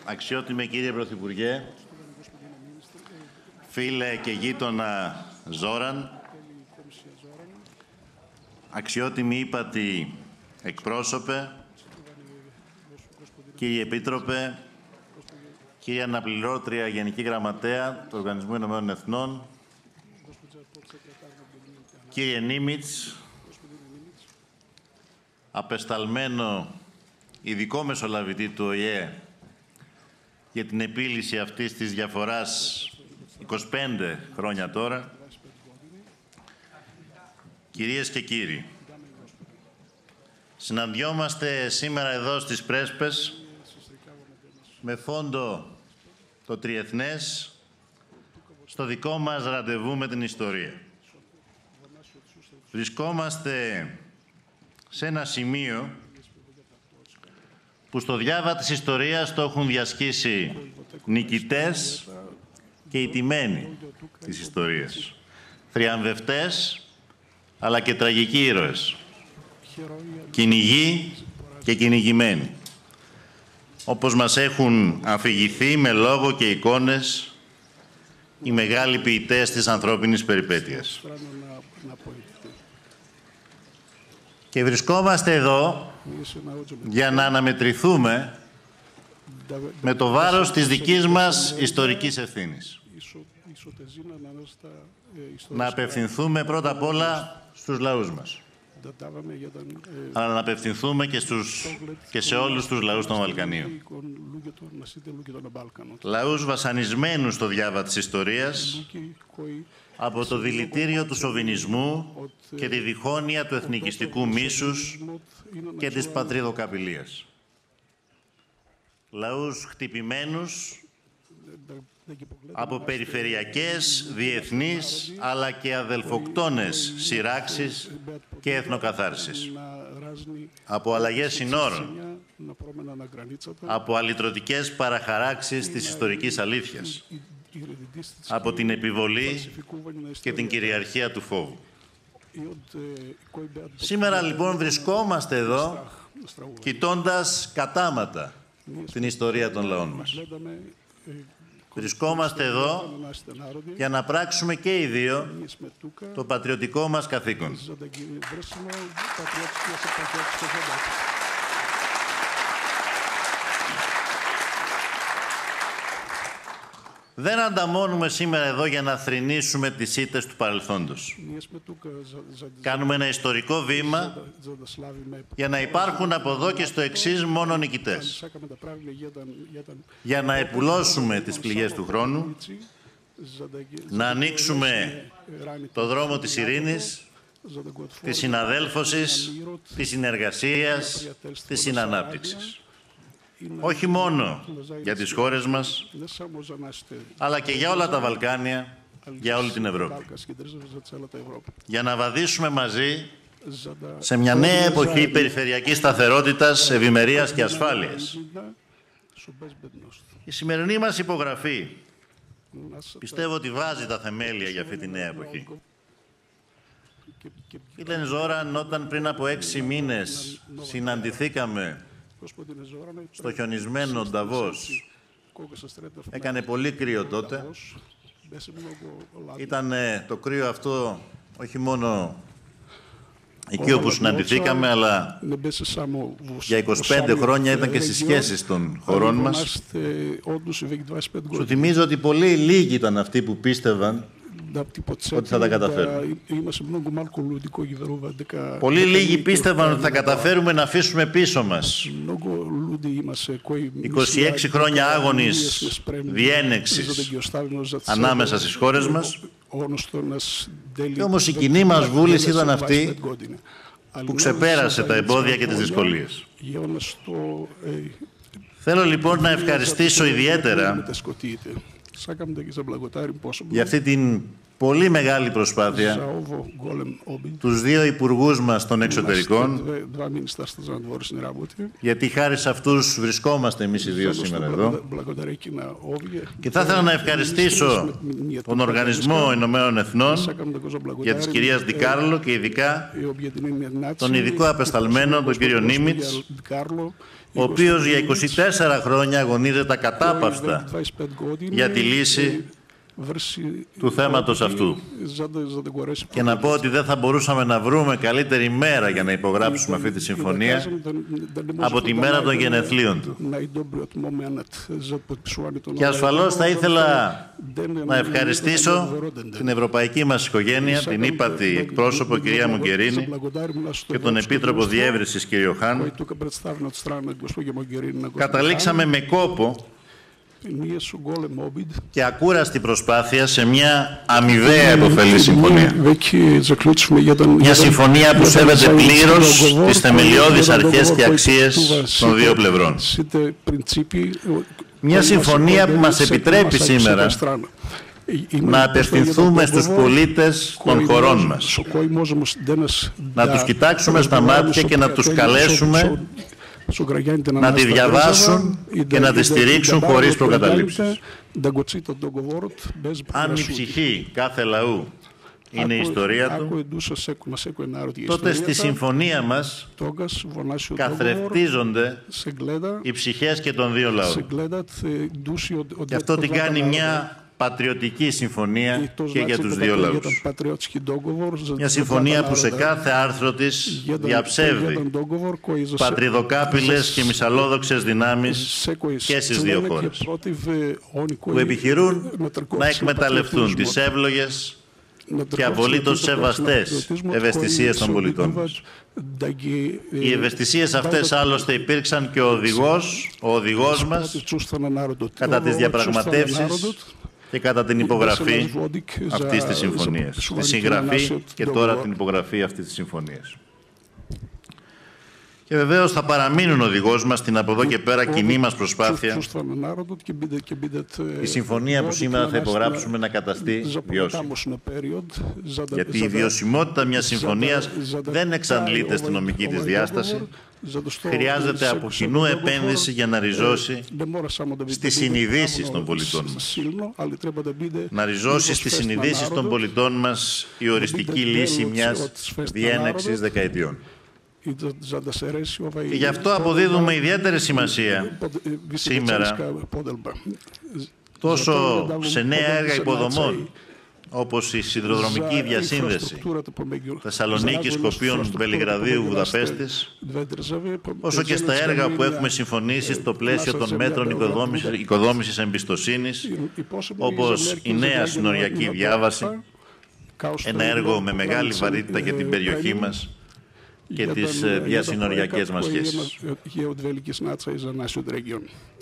Αξιότιμε κύριε Πρωθυπουργέ, φίλε και γείτονα Ζόραν, αξιότιμη ύπατη εκπρόσωπε, κύριε Επίτροπε, κύριε Αναπληρώτρια Γενική Γραμματέα του Οργανισμού Ηνωμένων Εθνών, κύριε Νίμιτς, απεσταλμένο ειδικό μεσολαβητή του ΟΗΕ για την επίλυση αυτής της διαφοράς 25 χρόνια τώρα. Κυρίες και κύριοι, συναντιόμαστε σήμερα εδώ στις Πρέσπες με φόντο το τριεθνές στο δικό μας ραντεβού με την ιστορία. Βρισκόμαστε σε ένα σημείο που στο διάβα της ιστορίας το έχουν διασχίσει νικητές και ηττημένοι της ιστορίας. Θριαμβευτές, αλλά και τραγικοί ήρωες. Κυνηγοί και κυνηγημένοι. Όπως μας έχουν αφηγηθεί με λόγο και εικόνες οι μεγάλοι ποιητές της ανθρώπινης περιπέτειας. Και βρισκόμαστε εδώ για να αναμετρηθούμε με το βάρος της δικής μας ιστορικής ευθύνης. Να απευθυνθούμε πρώτα απ' όλα στους λαούς μας. Αλλά να απευθυνθούμε και σε όλους τους λαούς των Βαλκανίων. Λαούς βασανισμένους στο διάβα της ιστορίας, από το δηλητήριο του σοβινισμού και τη διχόνοια του εθνικιστικού μίσους και της πατριδοκαπηλείας. Λαούς χτυπημένους από περιφερειακές, διεθνείς, αλλά και αδελφοκτόνες σειράξεις και εθνοκαθάρσεις. Από αλλαγές συνόρων, από αλυτρωτικές παραχαράξεις της ιστορικής αλήθειας, από την επιβολή και την κυριαρχία του φόβου. Σήμερα λοιπόν βρισκόμαστε εδώ κοιτώντας κατάματα την ιστορία των λαών μας. Βρισκόμαστε εδώ για να πράξουμε και οι δύο το πατριωτικό μας καθήκον. Δεν ανταμώνουμε σήμερα εδώ για να θρηνήσουμε τις ήττες του παρελθόντος. Κάνουμε ένα ιστορικό βήμα για να υπάρχουν από εδώ και στο εξής μόνο νικητές. Για να επουλώσουμε τις πληγές του χρόνου, να ανοίξουμε το δρόμο της ειρήνης, της συναδέλφωσης, της συνεργασίας, της συνανάπτυξης. Όχι μόνο για τις χώρες μας, αλλά και για όλα τα Βαλκάνια, για όλη την Ευρώπη. Για να βαδίσουμε μαζί σε μια νέα εποχή περιφερειακής σταθερότητας, ευημερίας και ασφάλειας. Η σημερινή μας υπογραφή πιστεύω ότι βάζει τα θεμέλια για αυτή τη νέα εποχή. Κύριε Ζόραν, όταν πριν από 6 μήνες συναντηθήκαμε στο χιονισμένο Νταβός, έκανε πολύ κρύο τότε. Ήταν το κρύο αυτό όχι μόνο εκεί όπου συναντηθήκαμε, αλλά για 25 χρόνια ήταν και στις σχέσεις των χωρών μας. Σου θυμίζω ότι πολύ λίγοι ήταν αυτοί που πίστευαν ότι θα τα καταφέρουμε. Πολύ λίγοι πίστευαν ότι θα καταφέρουμε να αφήσουμε πίσω μας 26 χρόνια άγωνης διένεξης ανάμεσα στις χώρες μας. Και όμως η κοινή μας βούληση ήταν αυτή που ξεπέρασε τα εμπόδια και τις δυσκολίες. Θέλω λοιπόν να ευχαριστήσω ιδιαίτερα για αυτή την πολύ μεγάλη προσπάθεια τους δύο υπουργούς μας των εξωτερικών, γιατί χάρη σε αυτούς βρισκόμαστε εμείς οι δύο σήμερα εδώ. Και θα ήθελα να ευχαριστήσω τον Οργανισμό Ηνωμένων Εθνών για της κυρίας Ντικάρλο και ειδικά τον ειδικό απεσταλμένο, τον κύριο Νίμιτς, ο οποίος για 24 χρόνια αγωνίζεται ακατάπαυστα για τη λύση του θέματος αυτού. Και να πω ότι δεν θα μπορούσαμε να βρούμε καλύτερη μέρα για να υπογράψουμε αυτή τη συμφωνία από τη μέρα των γενεθλίων του. Και ασφαλώς θα ήθελα να ευχαριστήσω την ευρωπαϊκή μας οικογένεια, την ύπατη εκπρόσωπο κυρία Μογκερίνη και τον Επίτροπο Διεύρυνσης κύριο Χάν. Καταλήξαμε με κόπο και ακούραστη προσπάθεια σε μια αμοιβαία υποφελή συμφωνία. Μια συμφωνία που σέβεται πλήρως τις θεμελιώδεις αρχές και αξίες των δύο πλευρών. Μια συμφωνία που μας επιτρέπει σήμερα να απευθυνθούμε στους πολίτες των χωρών μας, να τους κοιτάξουμε στα μάτια και να τους καλέσουμε να τη διαβάσουν και να τη στηρίξουν χωρίς προκαταλήψεις. Αν η ψυχή κάθε λαού είναι η ιστορία του, τότε στη συμφωνία μας καθρεφτίζονται οι ψυχές και των δύο λαών. Και αυτό την κάνει μια πατριωτική συμφωνία και για τους δύο λαούς. Μια συμφωνία που σε κάθε άρθρο της διαψεύδει πατριδοκάπηλες και μυσαλλόδοξες δυνάμεις και στις δύο χώρες, που επιχειρούν να εκμεταλλευτούν τις εύλογες και απολύτως σεβαστές ευαισθησίες των πολιτών μας. Οι ευαισθησίες αυτές άλλωστε υπήρξαν και ο οδηγός μας κατά τις διαπραγματεύσεις και κατά την υπογραφή αυτής της συμφωνίας. Τη συγγραφή και τώρα την υπογραφή αυτής της συμφωνίας. Και βεβαίως θα παραμείνουν οδηγός μας στην από εδώ και πέρα κοινή μας προσπάθεια η συμφωνία που σήμερα θα υπογράψουμε να καταστεί βιώσιμη. Γιατί η βιωσιμότητα μιας συμφωνίας δεν εξαντλείται στην νομική της διάσταση. Χρειάζεται από κοινού επένδυση για να ριζώσει στις συνειδήσεις των πολιτών μας. Να ριζώσει στις συνειδήσεις των πολιτών μας η οριστική λύση μιας διένεξης δεκαετιών. Και γι' αυτό αποδίδουμε ιδιαίτερη σημασία σήμερα τόσο σε νέα έργα υποδομών, όπως η σιδηροδρομική διασύνδεση Θεσσαλονίκης, Σκοπίων, Βελιγραδίου, Βουδαπέστης, όσο και στα έργα που έχουμε συμφωνήσει στο πλαίσιο των μέτρων οικοδόμησης εμπιστοσύνης, όπως η νέα συνοριακή διάβαση, ένα έργο με μεγάλη βαρύτητα για την περιοχή μας και τις διασυνοριακές μας σχέσεις.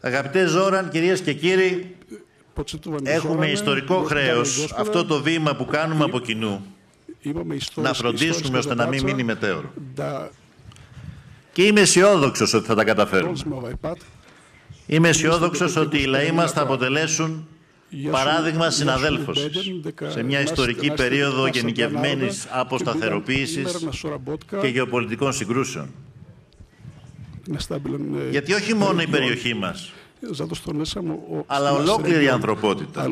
Αγαπητέ Ζόραν, κυρίες και κύριοι, έχουμε ιστορικό χρέος αυτό το βήμα που κάνουμε από κοινού να φροντίσουμε ώστε να μην μείνει μετέωρο. Και είμαι αισιόδοξος ότι θα τα καταφέρουμε. Είμαι αισιόδοξος ότι οι λαοί μας θα αποτελέσουν παράδειγμα συναδέλφωσης σε μια ιστορική περίοδο γενικευμένης αποσταθεροποίησης και γεωπολιτικών συγκρούσεων. Γιατί όχι μόνο η περιοχή μας, αλλά ολόκληρη η ανθρωπότητα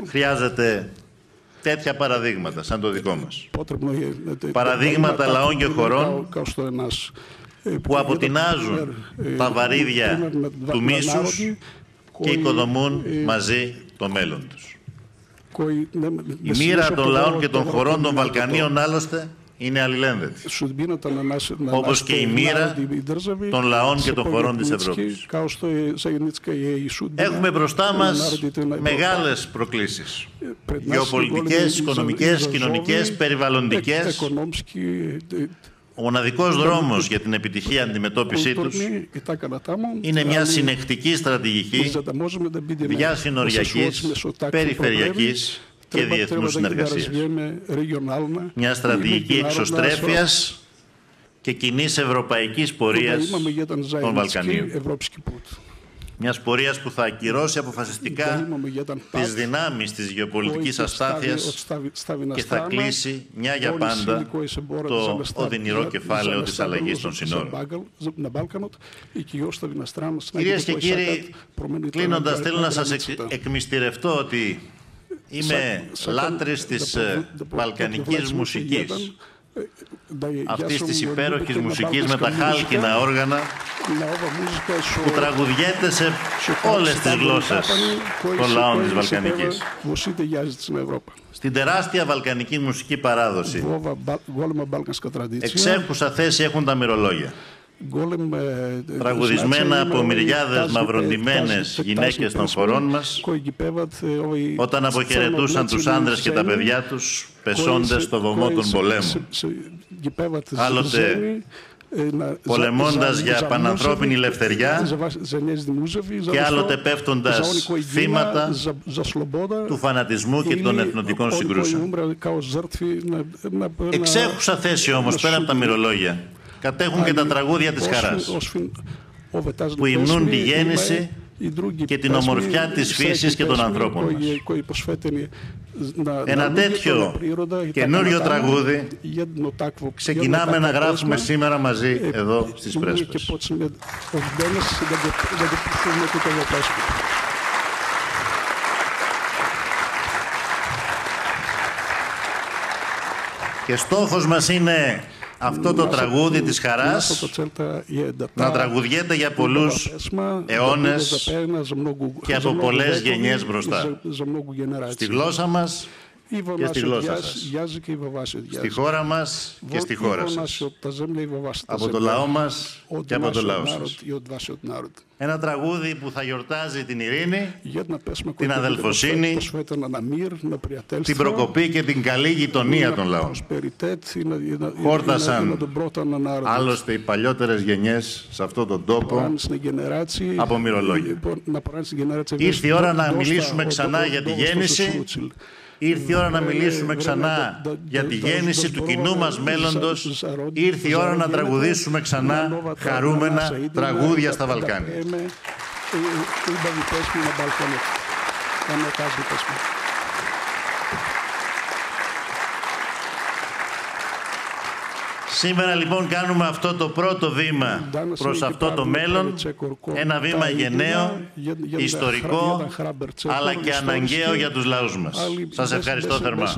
χρειάζεται τέτοια παραδείγματα σαν το δικό μας. Παραδείγματα λαών και χωρών που αποτινάζουν τα βαρύδια του μίσους και οικοδομούν μαζί το μέλλον τους. Η μοίρα των λαών και των χωρών των Βαλκανίων άλλωστε είναι αλληλένδετη, όπως και η μοίρα των λαών και των χωρών της Ευρώπης. Έχουμε μπροστά μας μεγάλες προκλήσεις, γεωπολιτικές, οικονομικές, κοινωνικές, περιβαλλοντικές. Ο μοναδικός δρόμος για την επιτυχή αντιμετώπιση τους είναι μια συνεχτική στρατηγική διασυνοριακής, περιφερειακής και διεθνούς συνεργασίας. Μια στρατηγική εξωστρέφειας και κοινής ευρωπαϊκής πορείας των Βαλκανίων. Μιας πορείας που θα ακυρώσει αποφασιστικά τις δυνάμεις της γεωπολιτικής αστάθειας και θα κλείσει μια για πάντα το οδυνηρό κεφάλαιο της αλλαγής των συνόρων. Κυρίες και κύριοι, κλείνοντας, θέλω να σας εκμυστηρευτώ ότι είμαι λάτρης της βαλκανικής μουσικής, αυτής της υπέροχης μουσικής με τα χάλκινα όργανα που τραγουδιέται σε όλες τις γλώσσες των λαών της Βαλκανικής. Στην τεράστια βαλκανική μουσική παράδοση εξέχουσα θέση έχουν τα μυρολόγια, τραγουδισμένα από μυριάδες μαυροντημένες γυναίκες των χωρών μας όταν αποχαιρετούσαν τους άνδρες και τα παιδιά τους πεσώντες στο βωμό των πολέμων, άλλοτε πολεμώντας για πανανθρώπινη ελευθεριά και άλλοτε πέφτοντας θύματα του φανατισμού και των εθνοτικών συγκρούσεων. Εξέχουσα θέση όμως πέρα από τα μυρολόγια κατέχουν και τα τραγούδια της χαράς που υμνούν τη γέννηση και την ομορφιά της φύσης και των ανθρώπων μας. Ένα τέτοιο καινούριο τραγούδι ξεκινάμε να γράφουμε σήμερα μαζί εδώ στις Πρέσπες. Και στόχος μας είναι αυτό το τραγούδι της χαράς να τραγουδιέται για πολλούς αιώνες και από πολλές γενιές μπροστά. Στη γλώσσα μας και στη γλώσσα σας. Στη χώρα μας και στη χώρα σας. Από το λαό μας και από το λαό σας. Ένα τραγούδι που θα γιορτάζει την ειρήνη, την αδελφοσύνη, την προκοπή και την καλή γειτονία των λαών. Χόρτασαν άλλωστε οι παλιότερες γενιές σε αυτόν τον τόπο από μυρολόγια. Ήρθε η ώρα να μιλήσουμε ξανά για τη γέννηση. Ήρθε η ώρα να μιλήσουμε ξανά για τη γέννηση του κοινού μας μέλλοντος. Ήρθε η ώρα να τραγουδήσουμε ξανά χαρούμενα τραγούδια στα Βαλκάνια. Σήμερα λοιπόν κάνουμε αυτό το πρώτο βήμα προς αυτό το μέλλον, ένα βήμα γενναίο, ιστορικό, αλλά και αναγκαίο για τους λαούς μας. Σας ευχαριστώ θερμά.